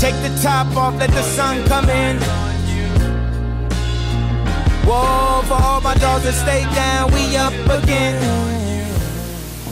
Take the top off, let the sun come in. Whoa, for all my dogs that stay down, we up again.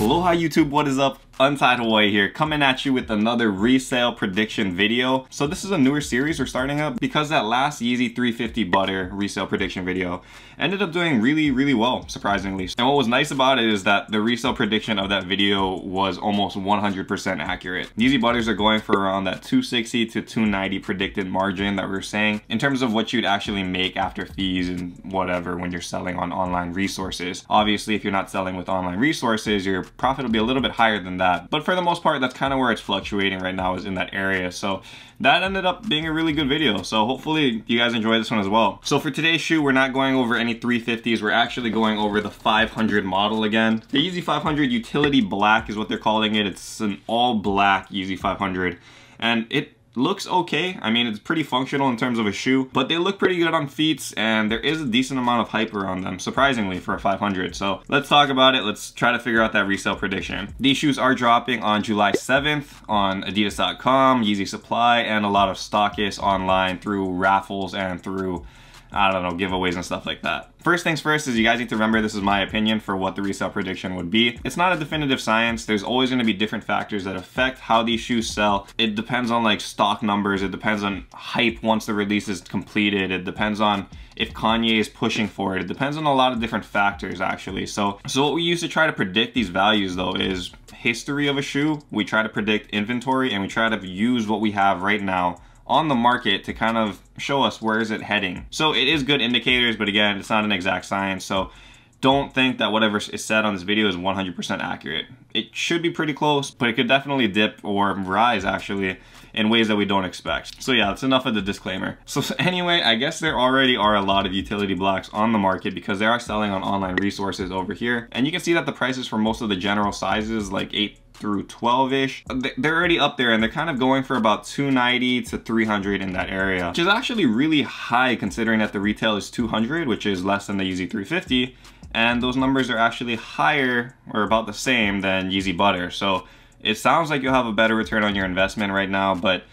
Aloha YouTube, what is up? Untitled Y here, coming at you with another resale prediction video. So this is a newer series we're starting up because that last YEEZY 350 butter resale prediction video ended up doing really well, surprisingly. And what was nice about it is that the resale prediction of that video was almost 100% accurate. YEEZY butters are going for around that 260 to 290 predicted margin that we were saying in terms of what you'd actually make after fees and whatever when you're selling on online resources. Obviously, if you're not selling with online resources, your profit will be a little bit higher than that. But for the most part, that's kind of where it's fluctuating right now, is in that area. So that ended up being a really good video. So hopefully you guys enjoy this one as well. So for today's shoe, we're not going over any 350s. We're actually going over the 500 model again. The YEEZY 500 Utility Black is what they're calling it. It's an all black YEEZY 500. And it looks okay. I mean, it's pretty functional in terms of a shoe, but they look pretty good on feet, and there is a decent amount of hype around them, surprisingly, for a 500. So let's talk about it. Let's try to figure out that resale prediction. These shoes are dropping on July 7th on Adidas.com, YEEZY Supply, and a lot of stockists online through raffles and through, I don't know, giveaways and stuff like that. First things first is you guys need to remember this is my opinion for what the resale prediction would be. It's not a definitive science. There's always going to be different factors that affect how these shoes sell. It depends on like stock numbers. It depends on hype once the release is completed. It depends on if Kanye is pushing for it. It depends on a lot of different factors actually. So what we use to try to predict these values though is history of a shoe. We try to predict inventory, and we try to use what we have right now on the market to kind of show us where is it heading. So it is good indicators, but again, it's not an exact science. So don't think that whatever is said on this video is 100% accurate. It should be pretty close, but it could definitely dip or rise actually in ways that we don't expect. So yeah, that's enough of the disclaimer. So anyway, I guess there already are a lot of utility blacks on the market because they are selling on online resources over here. And you can see that the prices for most of the general sizes, like 8 through 12-ish, they're already up there, and they're kind of going for about 290 to 300 in that area, which is actually really high considering that the retail is 200, which is less than the YEEZY 350, and those numbers are actually higher or about the same than YEEZY butter. So it sounds like you'll have a better return on your investment right now, but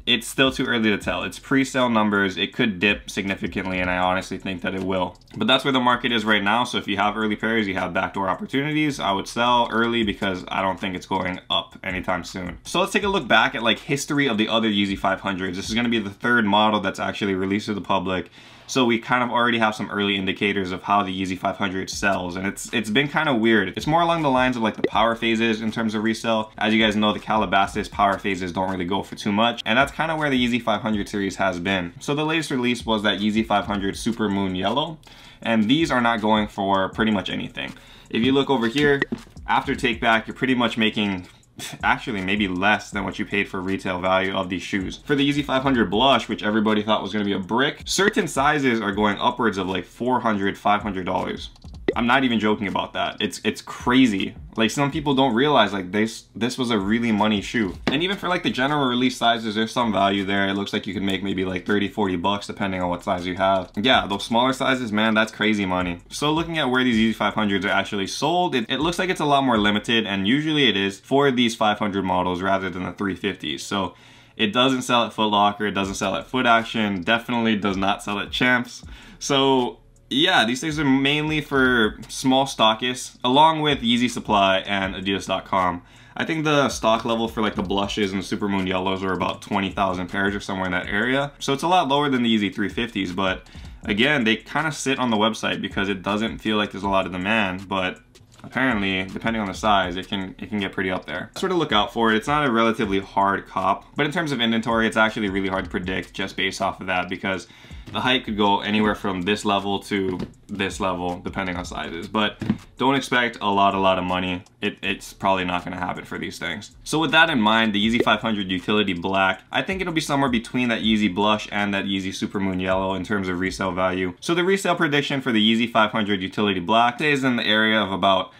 it's still too early to tell. It's pre-sale numbers. It could dip significantly, and I honestly think that it will. But that's where the market is right now. So if you have early pairs, you have backdoor opportunities. I would sell early because I don't think it's going up anytime soon. So let's take a look back at like history of the other YEEZY 500s. This is going to be the third model that's actually released to the public. So we kind of already have some early indicators of how the YEEZY 500 sells, and it's been kind of weird. It's more along the lines of like the power phases in terms of resale. As you guys know, the Calabasas power phases don't really go for too much, and that's kind of where the YEEZY 500 series has been. So the latest release was that YEEZY 500 Super Moon Yellow, and these are not going for pretty much anything. If you look over here, after take back, you're pretty much making actually maybe less than what you paid for retail value of these shoes. For the YEEZY 500 Blush, which everybody thought was going to be a brick, certain sizes are going upwards of like $400, $500. I'm not even joking about that. It's crazy. Like, some people don't realize like this was a really money shoe. And even for like the general release sizes, there's some value there. It looks like you can make maybe like 30, 40 bucks depending on what size you have. Yeah, those smaller sizes, man, that's crazy money. So looking at where these YEEZY 500s are actually sold, it looks like it's a lot more limited, and usually it is for these 500 models rather than the 350s. So it doesn't sell at Foot Locker, it doesn't sell at Foot Action, definitely does not sell at Champs. So yeah, these things are mainly for small stockists, along with YEEZY Supply and Adidas.com. I think the stock level for like the blushes and the Super Moon Yellows are about 20,000 pairs or somewhere in that area. So it's a lot lower than the YEEZY 350s, but again, they kind of sit on the website because it doesn't feel like there's a lot of demand, but apparently, depending on the size, it can get pretty up there. Sort of look out for it. It's not a relatively hard cop, but in terms of inventory, it's actually really hard to predict just based off of that, because the height could go anywhere from this level to this level, depending on sizes. But don't expect a lot of money. It's probably not going to happen for these things. So with that in mind, the YEEZY 500 Utility Black, I think it'll be somewhere between that YEEZY Blush and that YEEZY Super Moon Yellow in terms of resale value. So the resale prediction for the YEEZY 500 Utility Black stays in the area of about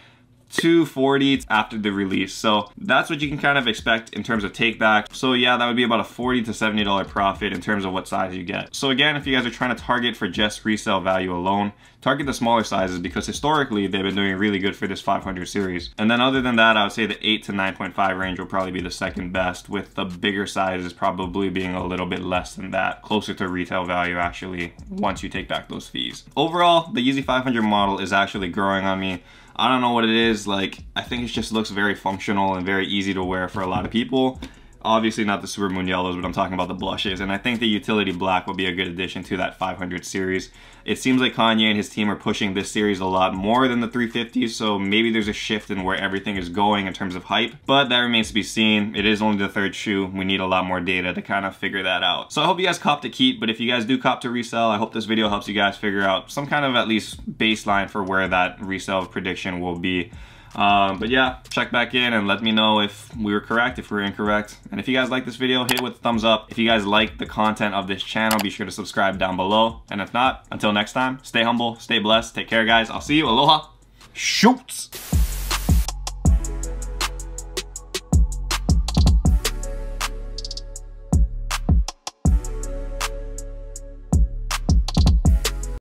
240 after the release. So that's what you can kind of expect in terms of take back. So yeah, that would be about a $40 to $70 profit in terms of what size you get. So again, if you guys are trying to target for just resale value alone, target the smaller sizes because historically they've been doing really good for this 500 series. And then other than that, I would say the 8 to 9.5 range will probably be the second best, with the bigger sizes probably being a little bit less than that, closer to retail value actually, once you take back those fees. Overall, the Yeezy 500 model is actually growing on me. I don't know what it is, like, I think it just looks very functional and very easy to wear for a lot of people. Obviously not the Supermoon yellows, but I'm talking about the blushes, and I think the utility black will be a good addition to that 500 series. It seems like Kanye and his team are pushing this series a lot more than the 350s, so maybe there's a shift in where everything is going in terms of hype, but that remains to be seen. It is only the third shoe. We need a lot more data to kind of figure that out. So I hope you guys cop to keep, but if you guys do cop to resell, I hope this video helps you guys figure out some kind of at least baseline for where that resale prediction will be. But yeah, check back in and let me know if we were correct, if we were incorrect. And if you guys like this video, hit it with a thumbs up. If you guys like the content of this channel, be sure to subscribe down below. And if not, until next time, stay humble, stay blessed, take care guys. I'll see you. Aloha. Shoots.